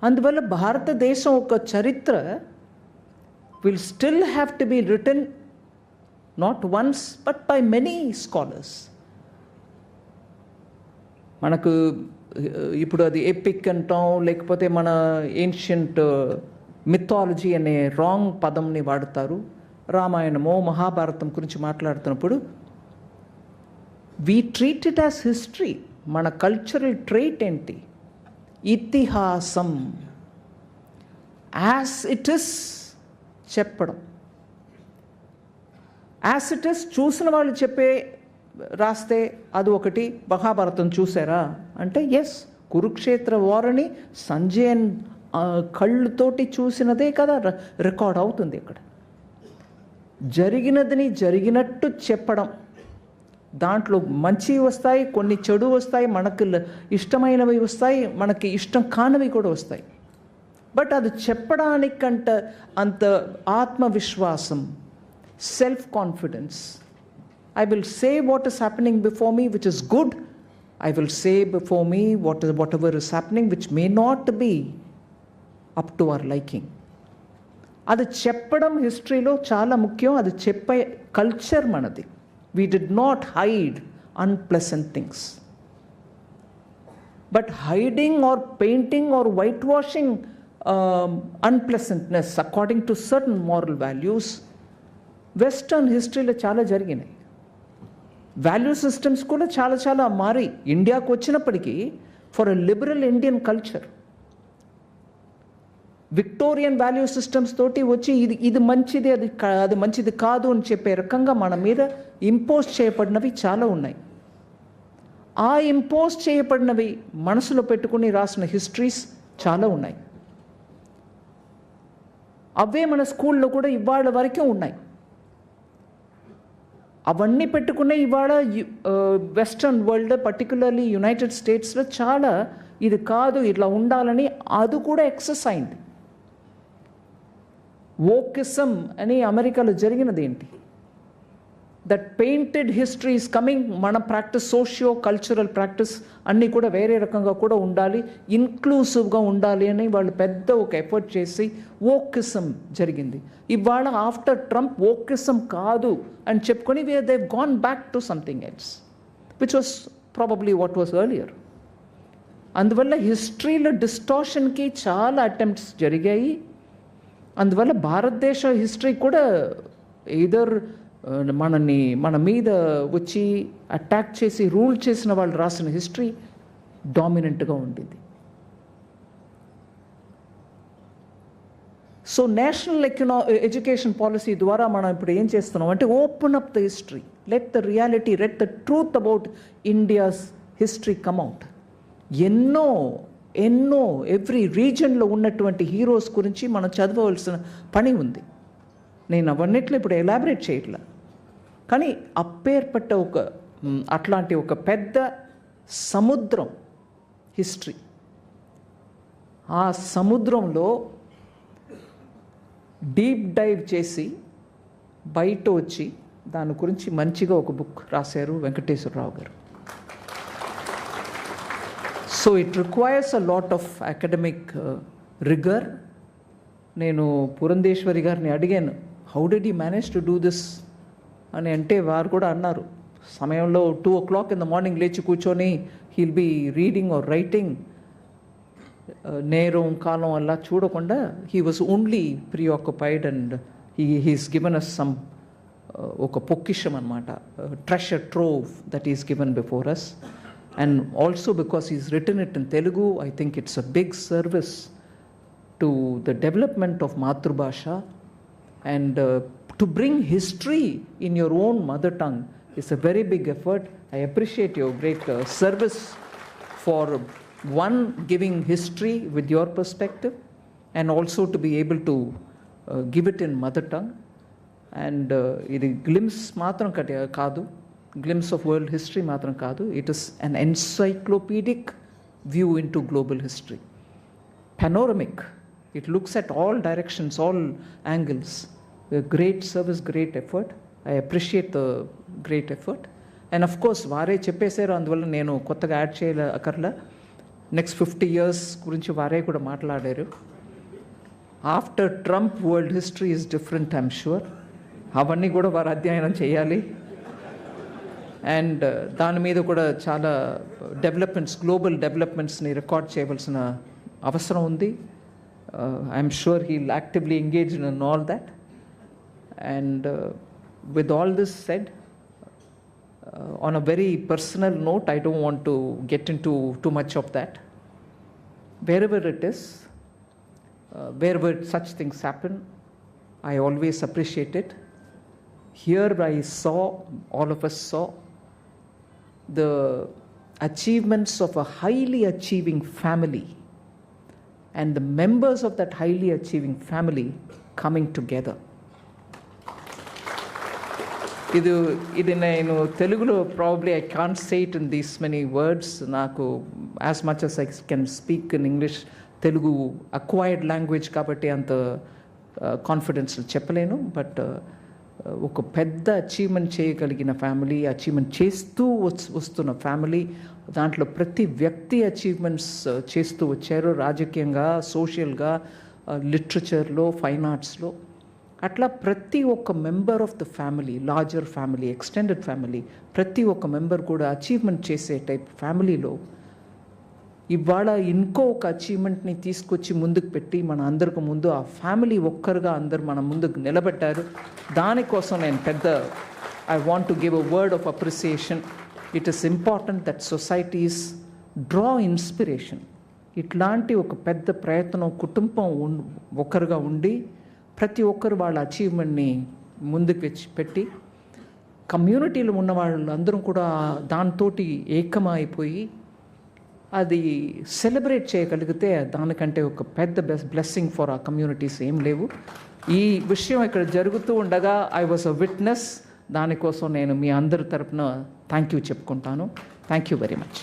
అందువల్ల భారతదేశం ఒక చరిత్ర will still have to be written not once but by many scholars. మనకు ఇప్పుడు అది ఎపిక్ అంటాం, లేకపోతే మన ఏన్షియంట్ మిథాలజీ అనే రాంగ్ పదంని వాడతారు. రామాయణమో మహాభారతం గురించి మాట్లాడుతున్నప్పుడు we treat it as history. మన కల్చరల్ ట్రైట్ ఏంటి? ఇతిహాసం. యాజ్ ఇట్ ఇస్ చెప్పడం. యాజ్ ఇట్ ఇస్ చూసిన వాళ్ళు చెప్పే రాస్తే అది ఒకటి. మహాభారతం చూసారా అంటే ఎస్, కురుక్షేత్ర వారని సంజయన్ కళ్ళుతోటి చూసినదే కదా రికార్డ్ అవుతుంది. ఇక్కడ జరిగినదని జరిగినట్టు చెప్పడం. దాంట్లో మంచి వస్తాయి, కొన్ని చెడు వస్తాయి, మనకు ఇష్టమైనవి వస్తాయి, మనకి ఇష్టం కానివి కూడా వస్తాయి. బట్ అది చెప్పడానికంట అంత ఆత్మవిశ్వాసం, self confidence. I will say what is happening before me which is good. I will say before me whatever is happening which may not be up to our liking. అది చెప్పడం హిస్టరీలో చాలా ముఖ్యం. అది చెప్పే కల్చర్ మనది. We did not hide unpleasant things. But hiding or painting or whitewashing unpleasantness according to certain moral values, western హిస్టరీలో చాలా జరిగినాయి. వాల్యూ సిస్టమ్స్ కూడా చాలా చాలా మారి ఇండియాకు వచ్చినప్పటికీ for a liberal Indian culture Victorian value systems తోటి వచ్చి ఇది మంచిది, అది మంచిది కాదు అని చెప్పే రకంగా మన మీద ఇంపోజ్ చేయబడినవి చాలా ఉన్నాయి. ఆ ఇంపోజ్ చేయబడినవి మనసులో పెట్టుకుని రాసిన హిస్టరీస్ చాలా ఉన్నాయి. అవే మన స్కూల్లో కూడా ఇవాళ వరకే ఉన్నాయి. అవన్నీ పెట్టుకునే ఇవాళ వెస్ట్రన్ వరల్డ్, పర్టికులర్లీ యునైటెడ్ స్టేట్స్లో చాలా ఇది కాదు ఇట్లా ఉండాలని అది కూడా ఎక్సెస్ అయింది. వోకిజం అని అమెరికాలో జరిగినది ఏంటి? That painted history is coming. మన ప్రాక్టీస్, సోషియో కల్చరల్ ప్రాక్టీస్ అన్నీ కూడా వేరే రకంగా కూడా ఉండాలి, ఇన్క్లూసివ్గా ఉండాలి అని వాళ్ళు పెద్ద ఒక ఎఫర్ట్ చేసి వోకిజం జరిగింది. ఇవాళ ఆఫ్టర్ ట్రంప్ వోకిజం కాదు అని చెప్పుకొని they gone back to something else which was probably what was earlier. అందువల్ల హిస్టరీలో డిస్టార్షన్కి చాలా అటెంప్ట్స్ జరిగాయి. అందువల్ల భారతదేశ హిస్టరీ కూడా ఎయిదర్ మన మీద వచ్చి అటాక్ చేసి రూల్ చేసిన వాళ్ళు రాసిన హిస్టరీ డామినెంట్గా ఉండింది. సో నేషనల్ ఎడ్యుకేషన్ పాలసీ ద్వారా మనం ఇప్పుడు ఏం చేస్తున్నాం అంటే open up the history, let the reality, let the truth about India's history come out. ఎన్నో ఎవ్రీ రీజన్లో ఉన్నటువంటి హీరోస్ గురించి మనం చదవవలసిన పని ఉంది. నేను అవన్నిట్లో ఇప్పుడు ఎలాబరేట్ చేయట్లా, కానీ అప్పేర్పట్ట అట్లాంటి ఒక పెద్ద సముద్రం హిస్టరీ. ఆ సముద్రంలో డీప్ డైవ్ చేసి బయట వచ్చి దాని గురించి మంచిగా ఒక బుక్ రాశారు వెంకటేశ్వరరావు గారు. So it requires a lot of academic రిగర్. నేను పురంధేశ్వరి గారిని అడిగాను, how did you manage to do this అని. అంటే వారు కూడా అన్నారు, సమయంలో 2 o'clock in the morning లేచి కూర్చొని he'll be reading or writing. నేరం కాలం అలా చూడకుండా he was only preoccupied and he's given us some ఒక పొక్కిషం అనమాట, treasure trove that is given before us. And also because he's written it in Telugu, I think it's a big service to the development of మాతృభాష. And to bring history in your own mother tongue is a very big effort. I appreciate your great service for one, giving history with your perspective, and also to be able to give it in mother tongue. And ఇది glimpse మాత్రం కాదు, glimpse of world history మాత్రం కాదు, it is an encyclopedic view into global history. Panoramic. It looks at all directions, all angles. A great service, great effort. I appreciate the great effort. And of course, వారే చెప్పేశారు, అందువల్ల నేను కొత్తగా add చేయలే అక్కర్లా. Next 50 years గురించి వారే కూడా మాట్లాడారు. After Trump world history is different, I'm sure. అవన్నీ కూడా వారు అధ్యయనం చేయాలి. అండ్ దాని మీద కూడా చాలా గ్లోబల్ డెవలప్మెంట్స్ని రికార్డ్ చేయవలసిన అవసరం ఉంది. I'm sure he will actively engage in all that. And with all this said, on a very personal note, I don't want to get into too much of that. Wherever it is, wherever such things happen, I always appreciate it. Here all of us saw the achievements of a highly achieving family and the members of that highly achieving family coming together. ఇది నేను తెలుగులో probably I can't say it in these many words. నాకు as much as I can speak in English, Telugu acquired language కాబట్టి అంత confidence చెప్పలేను. But ఒక పెద్ద achievement చేయగలిగిన ఫ్యామిలీ, అచీవ్మెంట్ చేస్తూ వస్తున్న ఫ్యామిలీ, దాంట్లో ప్రతి వ్యక్తి అచీవ్మెంట్స్ చేస్తూ వచ్చారు, రాజకీయంగా, సోషల్గా, లిటరేచర్లో, ఫైన్ ఆర్ట్స్లో. అట్లా ప్రతి ఒక్క member of the family, larger family, extended family, ప్రతి ఒక్క మెంబర్ కూడా అచీవ్మెంట్ చేసే టైప్ ఫ్యామిలీలో ఇవాళ ఇంకో ఒక అచీవ్మెంట్ని తీసుకొచ్చి ముందుకు పెట్టి మన అందరికి ముందు ఆ ఫ్యామిలీ ఒక్కరుగా అందరు మన ముందుకు నిలబెట్టారు. దానికోసం నేను I want to give a word of appreciation. It is important that societies draw inspiration. ఇట్లాంటి ఒక పెద్ద ప్రయత్నం కుటుంబం ఒకరుగా ఉండి ప్రతి ఒక్కరు వాళ్ళ అచీవ్మెంట్ని ముందుకు పెట్టి కమ్యూనిటీలో ఉన్న వాళ్ళందరం కూడా దాంతో ఏకమైపోయి అది సెలబ్రేట్ చేయగలిగితే దానికంటే ఒక పెద్ద బ్లెస్సింగ్ ఫర్ ఆ కమ్యూనిటీస్ ఏం లేవు. ఈ విషయం ఇక్కడ జరుగుతూ ఉండగా ఐ వాజ్ అ విట్నెస్. దానికోసం నేను మీ అందరి తరపున థ్యాంక్ యూ చెప్పుకుంటాను. Thank you very much.